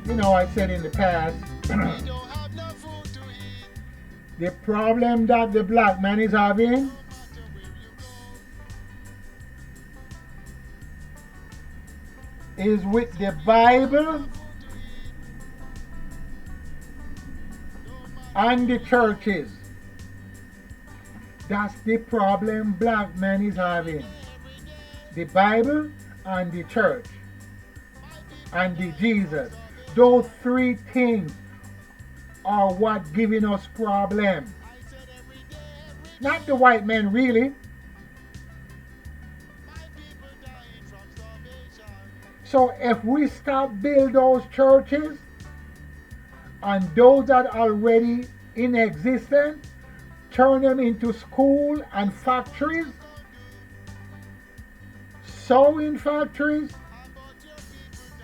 I said in the past, the problem that the black man is having is with the Bible and the churches. That's the problem black man is having. The Bible and the church and the Jesus. Those three things are what giving us problem. Not the white man really. So if we stop build those churches and those that are already in existence, turn them into school and factories, sewing factories,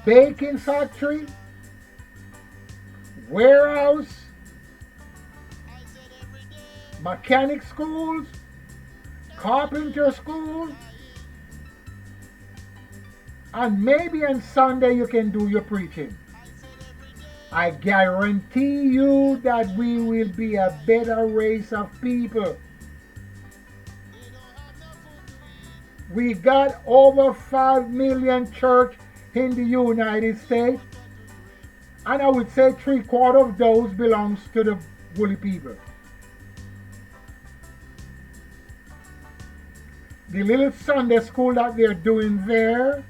baking factory, warehouse, mechanic schools, carpenter schools, and maybe on Sunday you can do your preaching. I guarantee you that we will be a better race of people. We got over 5 million church in the United States, and I would say 3/4 of those belongs to the woolly people. The little Sunday school that they're doing there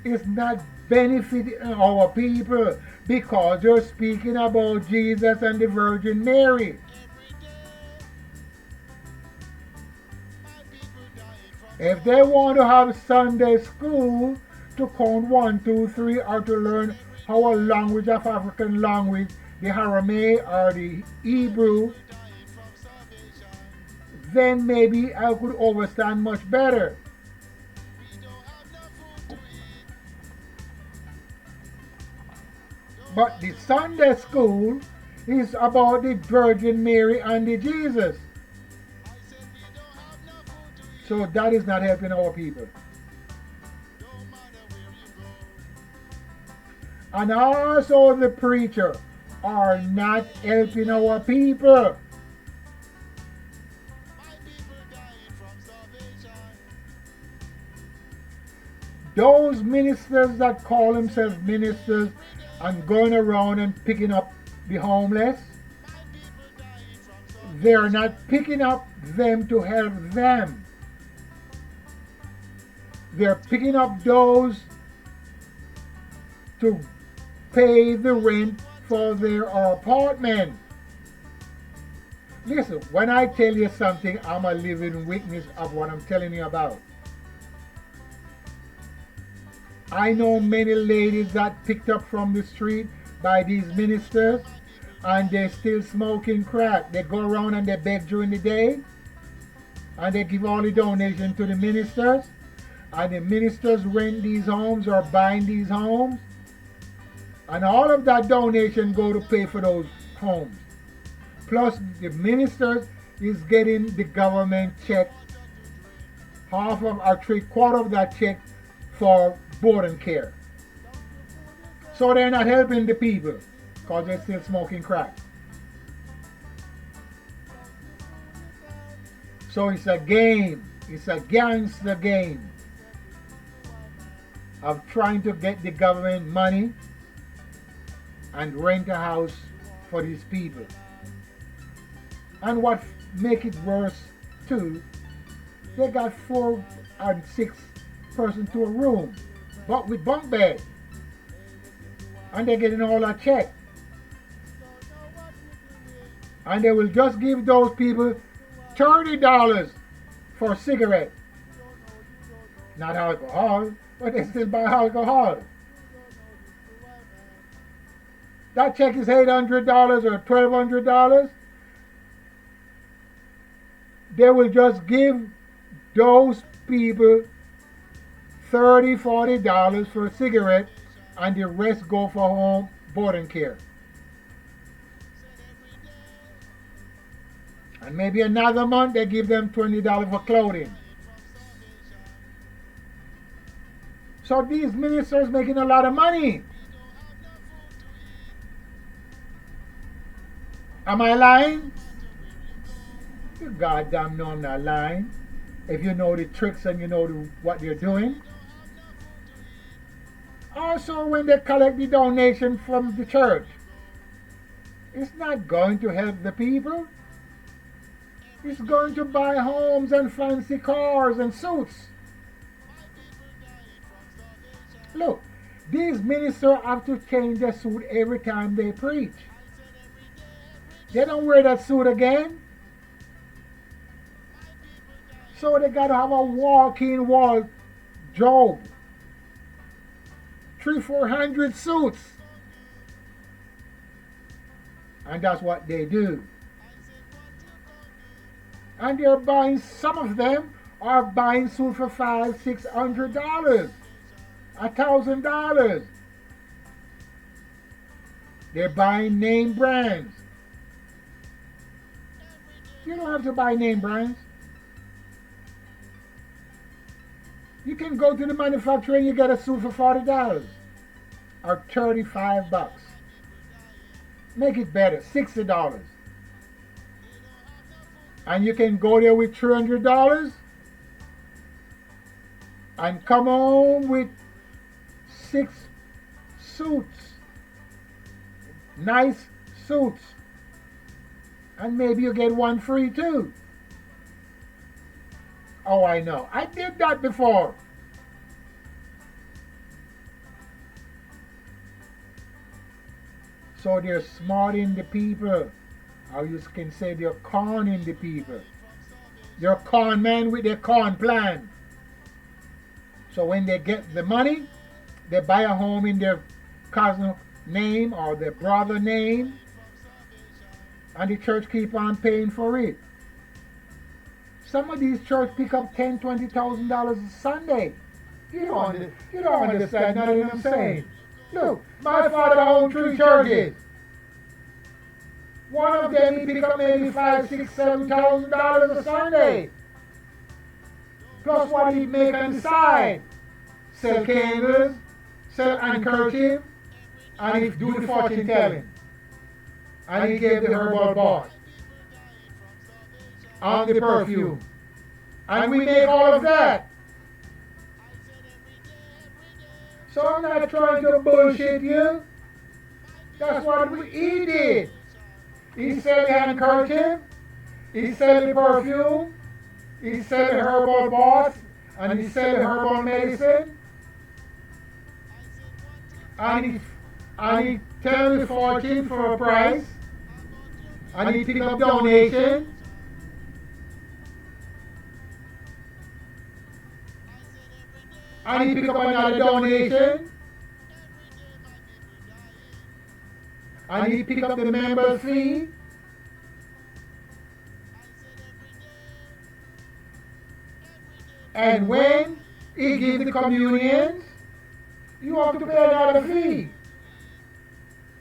is not benefiting our people because they're speaking about Jesus and the Virgin Mary. If they want to have Sunday school to count 1, 2, 3, or to learn our language of African language, the Aramaic or the Hebrew, then maybe I could understand much better. But the Sunday school is about the Virgin Mary and the Jesus. So that is not helping our people. And also the preacher are not helping our people. Those ministers that call themselves ministers and going around and picking up the homeless, they're not picking up them to help them. They're picking up those to pay the rent for their apartment. Listen, when I tell you something, I'm a living witness of what I'm telling you about. I know many ladies that picked up from the street by these ministers and they're still smoking crack. They go around and they beg during the day and they give all the donation to the ministers, and the ministers rent these homes or buying these homes, and all of that donation go to pay for those homes. Plus the ministers is getting the government check, half of or 3/4 of that check for board and care. So they're not helping the people because they're still smoking crack. So it's a game. It's a gangster game of trying to get the government money and rent a house for these people. And what make it worse too, they got 4 and 6 person to a room, but with bunk bed, and they're getting all that check. And they will just give those people $30 for a cigarette. Not alcohol, but they still buy alcohol. That check is $800 or $1,200. They will just give those people $30, $40 for a cigarette, and the rest go for home board and care. And maybe another month they give them $20 for clothing. So these ministers making a lot of money. Am I lying? You goddamn know I'm not lying. If you know the tricks and you know what they're doing. Also, when they collect the donation from the church, it's not going to help the people. It's going to buy homes and fancy cars and suits. Look, these ministers have to change their suit every time they preach. They don't wear that suit again. So they got to have a walk-in wardrobe. 300-400 suits. And that's what they do. And they're buying, some of them are buying suits for $500-600, $1,000. They're buying name brands. You don't have to buy name brands. You can go to the manufacturer and you get a suit for $40 or $35. Make it better, $60. And you can go there with $300 and come home with 6 suits, nice suits, and maybe you get one free too. Oh, I know. I did that before. So they're smarting the people. Or you can say they're conning the people. They're con men with their con plan. So when they get the money, they buy a home in their cousin name or their brother name. And the church keep on paying for it. Some of these churches pick up $10,000-$20 a Sunday. You don't understand nothing I'm saying. Look, my father owned 3 churches. One of them he pick up maybe $5,000-$7,000 a Sunday. Plus what he make on the side. Sell candles, sell handkerchief, and he do the fortune telling. And he gave the herbal bath. And the perfume. And we make all of that. So I'm not trying to bullshit you. That's what he did. He sell the handkerchief, he sell the perfume, he sell the herbal bath, and he sell the herbal medicine. And he tell the fortune for a price. And he pick up donation. And he pick up another donation. And he pick up the member fee. And when he gives the communions, you have to pay another fee.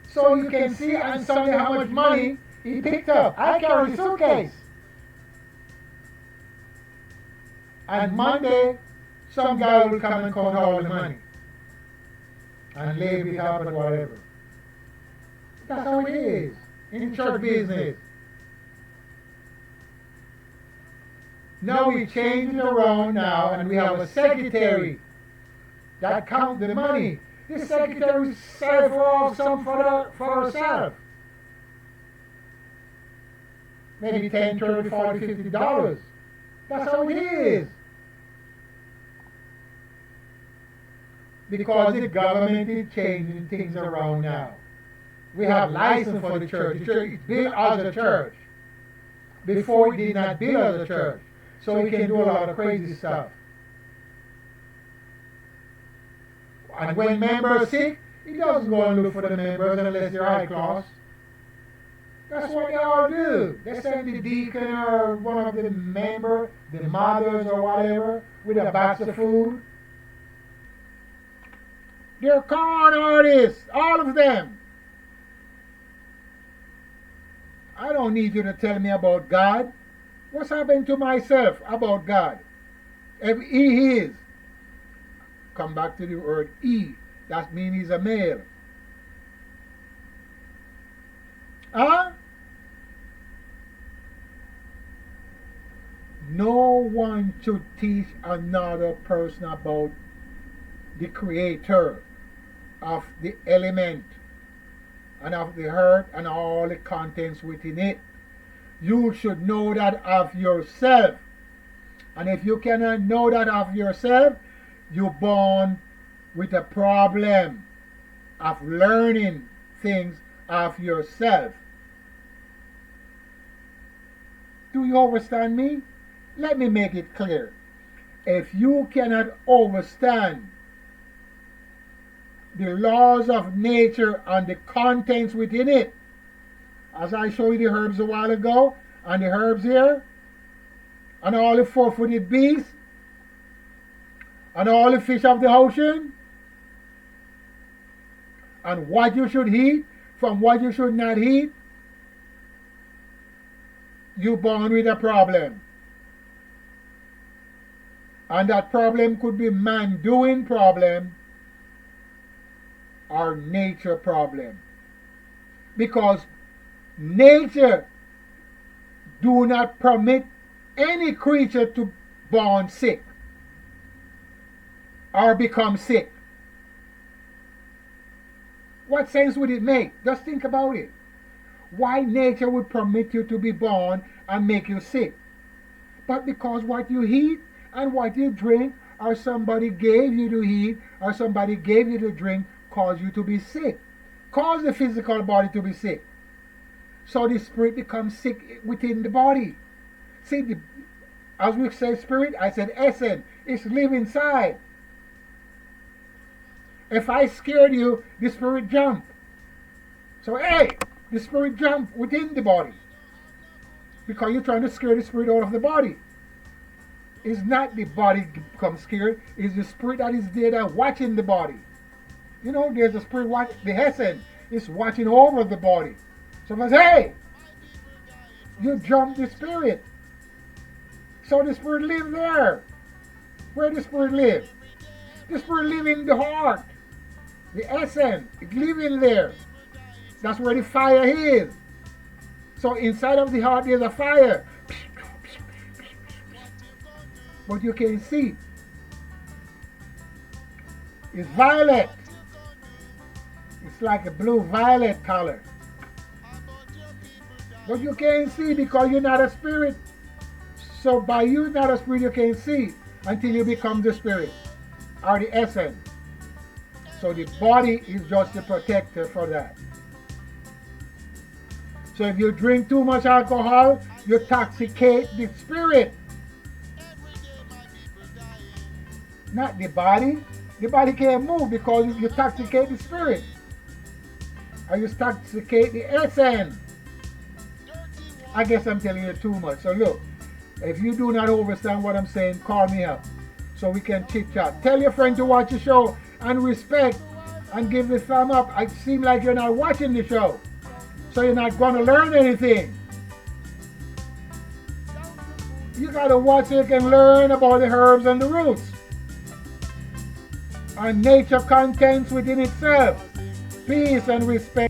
So you can see on Sunday how much money he picked up. I carry a suitcase. And Monday, some guy will come and count all the money. And label it up and whatever. That's how it is in church business. Now we change it around now and we have a secretary that count the money. This secretary save off some for herself. Maybe $10, $30, $40, $50. That's how it is. Because the government is changing things around now. We have license for the church. The church is built as a church. Before it did not build as a church. So we can do a lot of crazy stuff. And when members are sick, he doesn't go and look for the members unless they're high class. That's what they all do. They send the deacon or one of the members, the mothers or whatever, with a box of food. They're con artists, all of them. I don't need you to tell me about God. What's happened to myself about God? If he is, come back to the word he. That means he's a male. Huh? No one should teach another person about the creator of the element and of the earth and all the contents within it. You should know that of yourself. And if you cannot know that of yourself, you're born with a problem of learning things of yourself. Do you understand me? Let me make it clear. If you cannot understand the laws of nature and the contents within it, as I showed you the herbs a while ago, and the herbs here, and all the four-footed beasts, and all the fish of the ocean, and what you should eat from what you should not eat, you're born with a problem. And that problem could be man doing problem or nature problem. Because nature do not permit any creature to born sick or become sick. What sense would it make? Just think about it. Why nature would permit you to be born and make you sick? But because what you eat and what you drink, or somebody gave you to eat, or somebody gave you to drink, cause you to be sick. Cause the physical body to be sick. So the spirit becomes sick within the body. See, as we say spirit, I said essence. It's live inside. If I scared you, the spirit jump. So hey, the spirit jump within the body. Because you're trying to scare the spirit out of the body. It's not the body becomes scared, it's the spirit that is there that watching the body. You know, there's a spirit watch, the essence is watching over the body. So I say, hey, you jump the spirit. So the spirit live there. Where the spirit live? The spirit live in the heart. The essence, it live in there. That's where the fire is. So inside of the heart there's a fire. But you can't see. It's violet. It's like a blue-violet color. But you can't see because you're not a spirit. So by you not a spirit, you can't see until you become the spirit or the essence. So the body is just the protector for that. So if you drink too much alcohol, you intoxicate the spirit. Not the body. The body can't move because you intoxicate the spirit. Or you intoxicate the essence. I guess I'm telling you too much. So look, if you do not understand what I'm saying, call me up so we can chit chat. Tell your friend to watch the show and respect and give the thumb up. It seems like you're not watching the show. So you're not going to learn anything. You got to watch so you can learn about the herbs and the roots. And nature contents within itself. Peace and respect.